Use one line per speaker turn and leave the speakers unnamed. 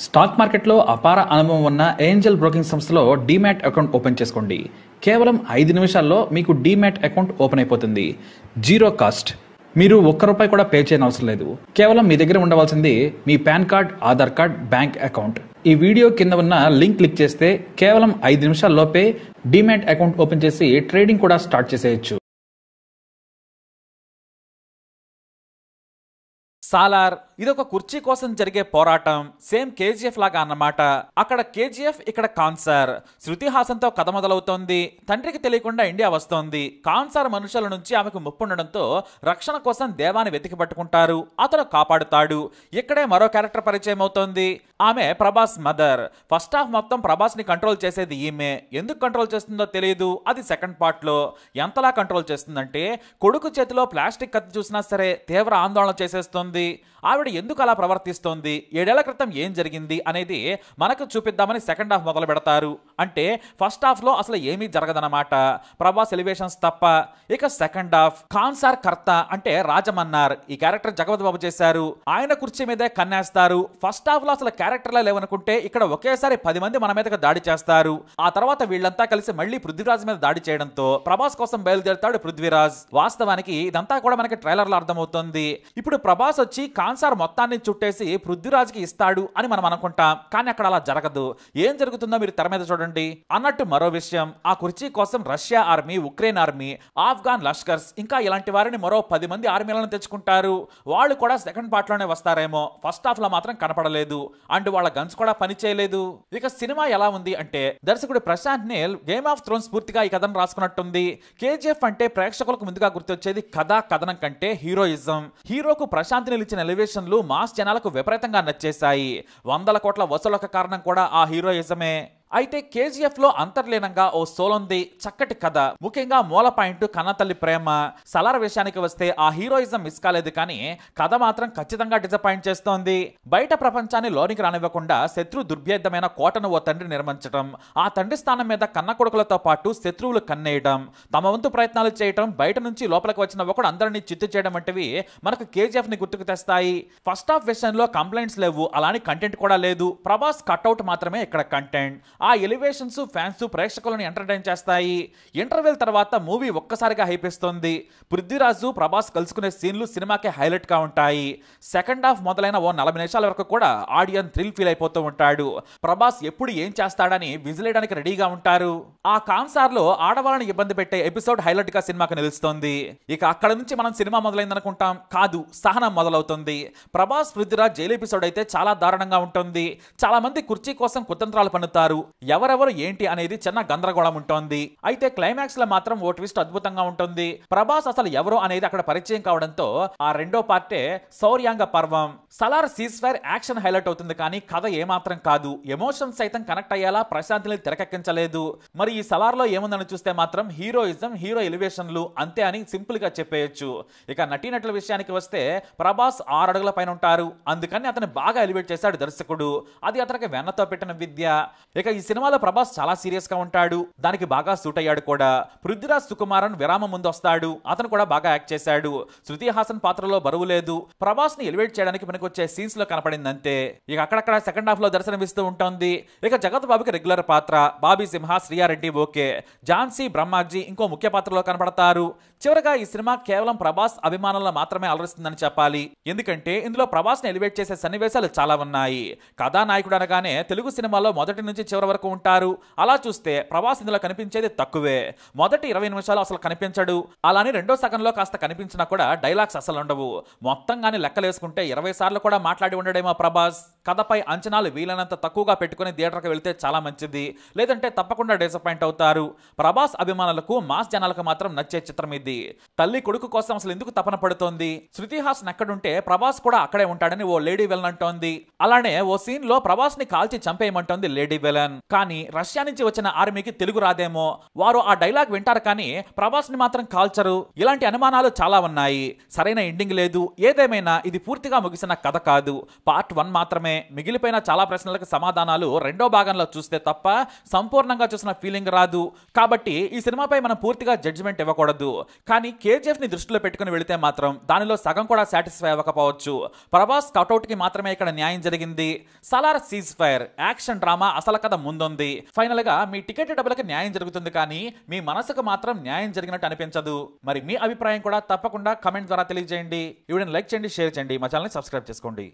Stock మార్కెట్లో అపార అనుభవం ఉన్న ఏంజల్ బ్రోకింగ్ సంస్థలో డీమ్యాట్ అకౌంట్ ఓపెన్ చేసుకోండి. కేవలం 5 నిమిషాల్లో మీకు డీమ్యాట్ అకౌంట్ ఓపెన్ అయిపోతుంది. Zero cost. మీరు ₹1 కూడా పే చేయని అవసరం లేదు. కేవలం మీ దగ్గర ఉండవలసింది మీ PAN card, Aadhaar card, bank account. ఈ వీడియో కింద ఉన్న లింక్ క్లిక్ చేస్తే కేవలం 5 నిమిషాల్లోపే డీమ్యాట్ అకౌంట్ ఓపెన్ చేసి ట్రేడింగ్ కూడా స్టార్ట్ చేసేయచ్చు.
సాలార్ ఇదొక కుర్చీ కోసం జరిగే పోరాటం. సేమ్ కేజీఎఫ్ లాగా అన్నమాట. అక్కడ కేజీఎఫ్, ఇక్కడ కాన్సార్. శృతి హాసన్తో కథ మొదలవుతోంది. తండ్రికి తెలియకుండా ఇండియా వస్తోంది. కాన్సార్ మనుషుల నుంచి ఆమెకు ముప్పుండడంతో రక్షణ కోసం దేవాన్ని వెతికి పట్టుకుంటారు. అతను కాపాడుతాడు. ఇక్కడే మరో క్యారెక్టర్ పరిచయం అవుతోంది. ఆమె ప్రభాస్ మదర్. ఫస్ట్ హాఫ్ మొత్తం ప్రభాస్ ని కంట్రోల్ చేసేది ఈమె. ఎందుకు కంట్రోల్ చేస్తుందో తెలియదు. అది సెకండ్ పార్ట్ లో ఎంతలా కంట్రోల్ చేస్తుందంటే కొడుకు చేతిలో ప్లాస్టిక్ కత్తి చూసినా సరే తీవ్ర ఆందోళన చేసేస్తుంది. ఆవిడ ఎందుకు అలా ప్రవర్తిస్తోంది, 7 ఏళ్ల క్రితం ఏం జరిగింది అనేది మనకు చూపిద్దామని సెకండ్ హాఫ్ మొదలు పెడతారు. అంటే ఫస్ట్ హాఫ్ లో అసలు ఏమీ జరగదన్నమాట, ప్రభాస్ ఎలివేషన్స్ తప్ప. ఇక సెకండ్ హాఫ్ కాన్సార్ కర్త అంటే రాజమన్నార్. ఈ క్యారెక్టర్ జగపతి బాబు చేశారు. ఆయన కుర్చీ మీదే కన్నేస్తారు. ఫస్ట్ హాఫ్ లో అసలు క్యారెక్టర్లే లేవనుకుంటే ఇక్కడ ఒకేసారి 10 మంది మన మీదకి దాడి చేస్తారు. ఆ తర్వాత వీళ్ళంతా కలిసి మళ్ళీ పృథ్వీరాజ్ మీద దాడి చేయడంతో ప్రభాస్ కోసం బయలుదేరుతాడు పృథ్వీరాజ్. వాస్తవానికి ఇదంతా కూడా మనకి ట్రైలర్ లో అర్థమవుతుంది. ఇప్పుడు ప్రభాస్ వచ్చి కాన్సార్ మొత్తాన్ని చుట్టేసి పృథ్వీరాజ్కి ఇస్తాడు అని మనం అనుకుంటాం. కానీ అక్కడ అలా జరగదు. ఏం జరుగుతుందో మీరు తెర మీద చూడండి. అన్నట్టు మరో విషయం, ఆ కుర్చీ కోసం Russia army, Ukraine army, Afghan లష్కర్స్ ఇంకా ఇలాంటి వారిని మరో 10 మంది ఆర్మీలను తెచ్చుకుంటారు. వాళ్ళు కూడా సెకండ్ పార్ట్ లోనే వస్తారేమో. ఫస్ట్ హాఫ్ లో మాత్రం కనపడలేదు. అండ్ వాళ్ళ గన్స్ కూడా పని చేయలేదు. ఇక సినిమా ఎలా ఉంది అంటే దర్శకుడు Prashanth Neel Game of Thrones పూర్తిగా ఈ కథను రాసుకున్నట్టుంది. కేజీఎఫ్ అంటే ప్రేక్షకులకు ముందుగా గుర్తొచ్చేది కథ, కథనం కంటే హీరోయిజం. హీరోకు ప్రశాంత్ నీల్ ఇచ్చిన ఎలివేషన్లు మాస్ జనాలకు విపరీతంగా నచ్చేశాయి. 100 కోట్ల వసూలకు కారణం కూడా ఆ హీరోయిజమే. అయితే కేజీఎఫ్ లో అంతర్లీనంగా ఓ సోలుంది. చక్కటి కథ. ముఖ్యంగా మూల పాయింట్ కన్నతల్లి ప్రేమ. సలార్ విషయానికి వస్తే ఆ హీరోయిజం మిస్ కాలేదు, కానీ కథ మాత్రం ఖచ్చితంగా డిసప్పాయింట్ చేస్తోంది. బయట ప్రపంచాన్ని లోనికి రానివ్వకుండా శత్రు దుర్భేద్యమైన కోటను ఓ తండ్రి నిర్మించడం, ఆ తండ్రి స్థానం మీద కన్న కొడుకులతో పాటు శత్రువులు కన్నేయడం, తమ వంతు ప్రయత్నాలు చేయడం, బయట నుంచి లోపలికి వచ్చిన ఒకడు అందరినీ చిత్తు చేయడం వంటివి మనకు కేజీఎఫ్ ని గుర్తుకు తెస్తాయి. ఫస్ట్ హాఫ్ విషయంలో కంప్లైంట్స్ లేవు, అలాని కంటెంట్ కూడా లేదు. ప్రభాస్ కట్అవుట్ మాత్రమే ఇక్కడ కంటెంట్. ఆ ఎలివేషన్స్ ఫ్యాన్స్ ప్రేక్షకులను ఎంటర్టైన్ చేస్తాయి. ఇంటర్వెల్ తర్వాత మూవీ ఒక్కసారిగా హైపిస్తుంది. పృథ్వీరాజు, ప్రభాస్ కలుసుకునే సీన్లు సినిమాకి హైలైట్ గా ఉంటాయి. సెకండ్ హాఫ్ మొదలైన ఓ 40 నిమిషాల వరకు కూడా ఆడియన్స్ థ్రిల్ ఫీల్ అయిపోతూ ఉంటాడు. ప్రభాస్ ఎప్పుడు ఏం చేస్తాడని విజిలేయడానికి రెడీగా ఉంటారు. ఆ కాన్సార్ లో ఆడవాళ్ళని ఇబ్బంది పెట్టే ఎపిసోడ్ హైలైట్ గా సినిమాకి నిలుస్తోంది. ఇక అక్కడ నుంచి మనం సినిమా మొదలైందనుకుంటాం. కాదు, సహనం మొదలవుతుంది. ప్రభాస్ పృథ్వీరాజ్ జైలు ఎపిసోడ్ అయితే చాలా దారుణంగా ఉంటుంది. చాలా మంది కుర్చీ కోసం కుతంత్రాలు పన్నుతారు. ఎవరెవరు ఏంటి అనేది చిన్న గందరగోళం ఉంటుంది. అయితే క్లైమాక్స్ లో మాత్రం ఓ ట్విస్ట్ అద్భుతంగా ఉంటుంది. ప్రభాస్ అసలు ఎవరు అనేది అక్కడ పరిచయం కావడంతో ఆ రెండో పార్టే శౌర్యాంగ పర్వం. Salaar cease fire action highlight అవుతుంది, కానీ కథ ఏమాత్రం కాదు. ఎమోషన్స్ సైతం కనెక్ట్ అయ్యేలా ప్రశాంత్ నీల్ తెరకెక్కించలేదు. మరి ఈ సలార్ లో ఏముందని చూస్తే మాత్రం హీరోయిజం, హీరో ఎలివేషన్లు అంతే అని సింపుల్ గా చెప్పేయచ్చు. ఇక నటీనటుల విషయానికి వస్తే ప్రభాస్ 6 అడుగుల పైన ఉంటారు. అందుకని అతను బాగా ఎలివేట్ చేశాడు దర్శకుడు. అది అతనికి వెన్నతో పెట్టిన విద్య. ఇక ఈ సినిమాలో ప్రభాస్ చాలా సీరియస్ గా ఉంటాడు. దానికి బాగా సూట్ అయ్యాడు కూడా. పృథ్వీరాజ్ సుకుమారన్ విరామం ముందు వస్తాడు. అతను కూడా బాగా యాక్ట్ చేశాడు. శృతి హాసన్ పాత్రలో బరువు లేదు. ప్రభాస్ ని ఎలివేట్ చేయడానికి పనికొచ్చే సీన్స్ లో కనపడింది అంతే. ఇక అక్కడక్కడ సెకండ్ హాఫ్ లో దర్శనమిస్తూ ఉంటుంది. ఇక జగత్ బాబుకి రెగ్యులర్ పాత్ర. బాబీ సింహ, శ్రీయారెడ్డి ఓకే. ఝాన్సీ, బ్రహ్మాజీ ఇంకో ముఖ్య పాత్రలో కనపడతారు. చివరగా ఈ సినిమా కేవలం ప్రభాస్ అభిమానులను మాత్రమే అలరిస్తుందని చెప్పాలి. ఎందుకంటే ఇందులో ప్రభాస్ ని ఎలివేట్ చేసే సన్నివేశాలు చాలా ఉన్నాయి. కథానాయకుడు అనగానే తెలుగు సినిమాలో మొదటి నుంచి చివరి వరకు ఉంటారు. అలా చూస్తే ప్రభాస్ ఇందులో కనిపించేది తక్కువే. మొదటి 20 నిమిషాలు అసలు కనిపించడు. అలానే రెండో సగంలో కాస్త కనిపించినా కూడా డైలాగ్స్ అసలు ఉండవు. మొత్తంగానే లెక్కలేసుకుంటే 20 సార్లు కూడా మాట్లాడి ఉండడేమో ప్రభాస్. కథపై అంచనాలు వీలైనంత తక్కువగా పెట్టుకుని థియేటర్కి వెళ్తే చాలా మంచిది. లేదంటే తప్పకుండా డిసప్పాయింట్ అవుతారు. ప్రభాస్ అభిమానులకు, మాస్ జనాలకు మాత్రం నచ్చే చిత్రం ఇది. తల్లి కొడుకు కోసం అసలు ఎందుకు తపన పడుతోంది? శృతి హాసన్ ఎక్కడుంటే ప్రభాస్ కూడా అక్కడే ఉంటాడని ఓ లేడీ విలన్ అంటోంది. అలానే ఓ సీన్ లో ప్రభాస్ ని కాల్చి చంపేయమంటోంది లేడీ విలన్. విలన్. కానీ రష్యా నుంచి వచ్చిన ఆర్మీకి తెలుగు రాదేమో, వారు ఆ డైలాగ్ వింటారు కానీ ప్రభాస్ ని మాత్రం కాల్చరు. ఇలాంటి అనుమానాలు చాలా ఉన్నాయి. సరైన ఎండింగ్ లేదు. ఏదేమైనా ఇది పూర్తిగా ముగిసిన కథ కాదు, పార్ట్ 1 మాత్రమే. మిగిలిపోయిన చాలా ప్రశ్నలకు సమాధానాలు రెండో భాగంలో చూస్తే తప్ప సంపూర్ణంగా చూసిన ఫీలింగ్ రాదు. కాబట్టి ఈ సినిమాపై మనం పూర్తిగా జడ్జిమెంట్ ఇవ్వకూడదు. కానీ కేజీఎఫ్ ని దృష్టిలో పెట్టుకుని వెళితే మాత్రం దానిలో సగం కూడా సాటిస్ఫై అవ్వకపోవచ్చు. ప్రభాస్ కటౌట్ కి మాత్రమే ఇక్కడ న్యాయం జరిగింది. Salaar cease fire action drama అసలు కథ ముందుంది. ఫైనల్ గా మీ టికెట్ డబ్బులకి న్యాయం జరుగుతుంది కానీ మీ మనసుకు మాత్రం న్యాయం జరిగినట్టు అనిపించదు. మరి మీ అభిప్రాయం కూడా తప్పకుండా కమెంట్ ద్వారా తెలియజేయండి. ఈ వీడియోని లైక్ చేయండి, షేర్ చేయండి, మా ఛానల్ని సబ్స్క్రైబ్ చేసుకోండి.